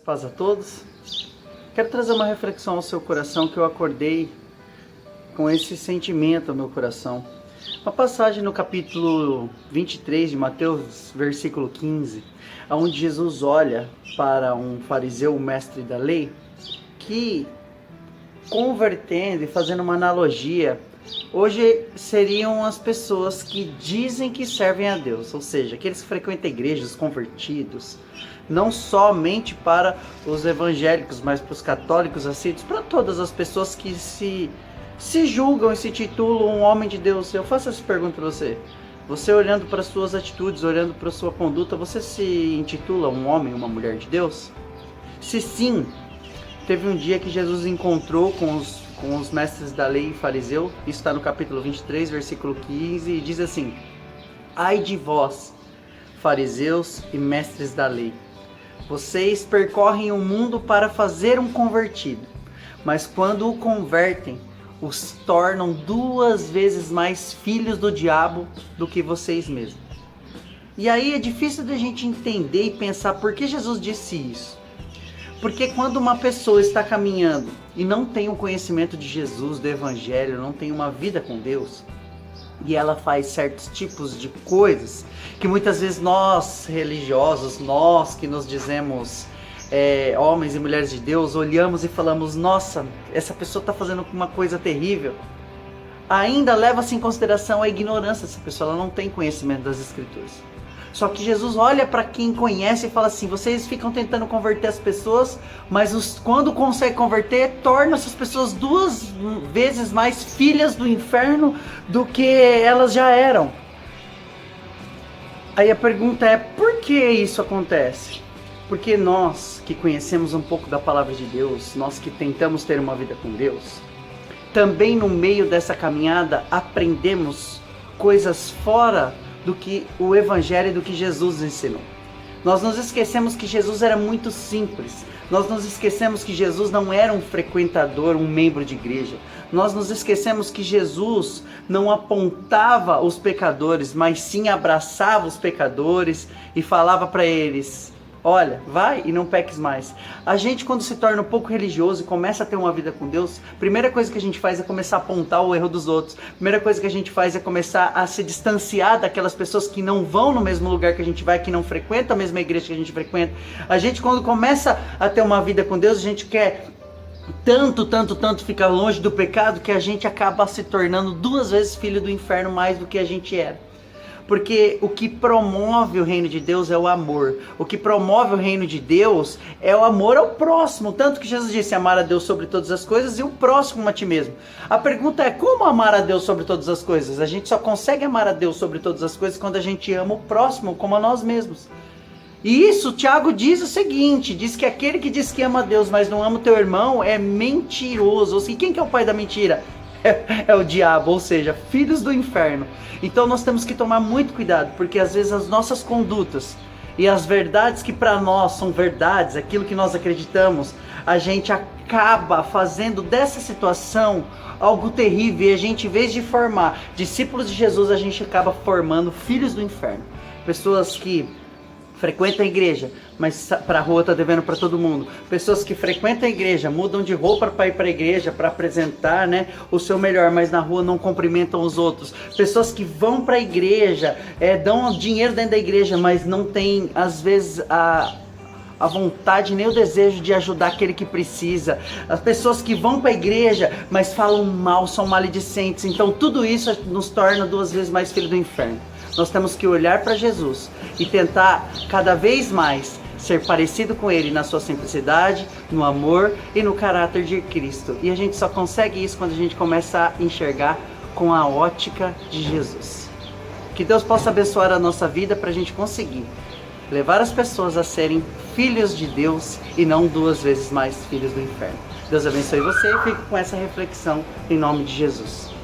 Paz a todos. Quero trazer uma reflexão ao seu coração que eu acordei com esse sentimento ao meu coração. Uma passagem no capítulo 23 de Mateus, versículo 15, onde Jesus olha para um fariseu, um mestre da lei, que, convertendo e fazendo uma analogia, hoje seriam as pessoas que dizem que servem a Deus, ou seja, aqueles que frequentam igrejas, convertidos, não somente para os evangélicos, mas para os católicos assíduos, para todas as pessoas que se julgam e se titulam um homem de Deus. Eu faço essa pergunta para você. Você olhando para suas atitudes, olhando para sua conduta, você se intitula um homem, uma mulher de Deus? Se sim, teve um dia que Jesus encontrou com os mestres da lei e fariseu, isso está no capítulo 23, versículo 15, e diz assim: ai de vós, fariseus e mestres da lei, vocês percorrem o mundo para fazer um convertido, mas quando o convertem, os tornam 2 vezes mais filhos do diabo do que vocês mesmos. E aí é difícil da gente entender e pensar por que Jesus disse isso. Porque quando uma pessoa está caminhando e não tem um conhecimento de Jesus, do Evangelho, não tem uma vida com Deus, e ela faz certos tipos de coisas que muitas vezes nós, religiosos, nós que nos dizemos homens e mulheres de Deus, olhamos e falamos: nossa, essa pessoa está fazendo uma coisa terrível. Ainda leva-se em consideração a ignorância dessa pessoa, ela não tem conhecimento das Escrituras. Só que Jesus olha para quem conhece e fala assim: vocês ficam tentando converter as pessoas, mas quando consegue converter, torna essas pessoas 2 vezes mais filhas do inferno do que elas já eram. Aí a pergunta é: por que isso acontece? Porque nós que conhecemos um pouco da palavra de Deus, nós que tentamos ter uma vida com Deus, também no meio dessa caminhada aprendemos coisas fora do que o Evangelho e do que Jesus ensinou. Nós nos esquecemos que Jesus era muito simples. Nós nos esquecemos que Jesus não era um frequentador, um membro de igreja. Nós nos esquecemos que Jesus não apontava os pecadores, mas sim abraçava os pecadores e falava para eles: olha, vai e não peques mais. A gente, quando se torna um pouco religioso e começa a ter uma vida com Deus, a primeira coisa que a gente faz é começar a apontar o erro dos outros. A primeira coisa que a gente faz é começar a se distanciar daquelas pessoas que não vão no mesmo lugar que a gente vai, que não frequentam a mesma igreja que a gente frequenta. A gente, quando começa a ter uma vida com Deus, a gente quer tanto ficar longe do pecado que a gente acaba se tornando 2 vezes filho do inferno mais do que a gente era. Porque o que promove o reino de Deus é o amor. O que promove o reino de Deus é o amor ao próximo. Tanto que Jesus disse: amar a Deus sobre todas as coisas e o próximo a ti mesmo. A pergunta é: como amar a Deus sobre todas as coisas? A gente só consegue amar a Deus sobre todas as coisas quando a gente ama o próximo como a nós mesmos. E isso, Tiago diz o seguinte: diz que aquele que diz que ama a Deus, mas não ama o teu irmão, é mentiroso. Ou seja, quem que é o pai da mentira? É o diabo, ou seja, filhos do inferno. Então nós temos que tomar muito cuidado, porque às vezes as nossas condutas e as verdades que para nós são verdades, aquilo que nós acreditamos, a gente acaba fazendo dessa situação algo terrível. E a gente, em vez de formar discípulos de Jesus, a gente acaba formando filhos do inferno. Pessoas que frequentam a igreja, mas para a rua está devendo para todo mundo. Pessoas que frequentam a igreja, mudam de roupa para ir para a igreja, para apresentar, o seu melhor, mas na rua não cumprimentam os outros. Pessoas que vão para a igreja, dão dinheiro dentro da igreja, mas não tem, às vezes, a vontade nem o desejo de ajudar aquele que precisa. As pessoas que vão para a igreja, mas falam mal, são maledicentes. Então tudo isso nos torna 2 vezes mais filho do inferno. Nós temos que olhar para Jesus e tentar cada vez mais ser parecido com Ele na sua simplicidade, no amor e no caráter de Cristo. E a gente só consegue isso quando a gente começa a enxergar com a ótica de Jesus. Que Deus possa abençoar a nossa vida para a gente conseguir levar as pessoas a serem filhos de Deus e não 2 vezes mais filhos do inferno. Deus abençoe você e fique com essa reflexão em nome de Jesus.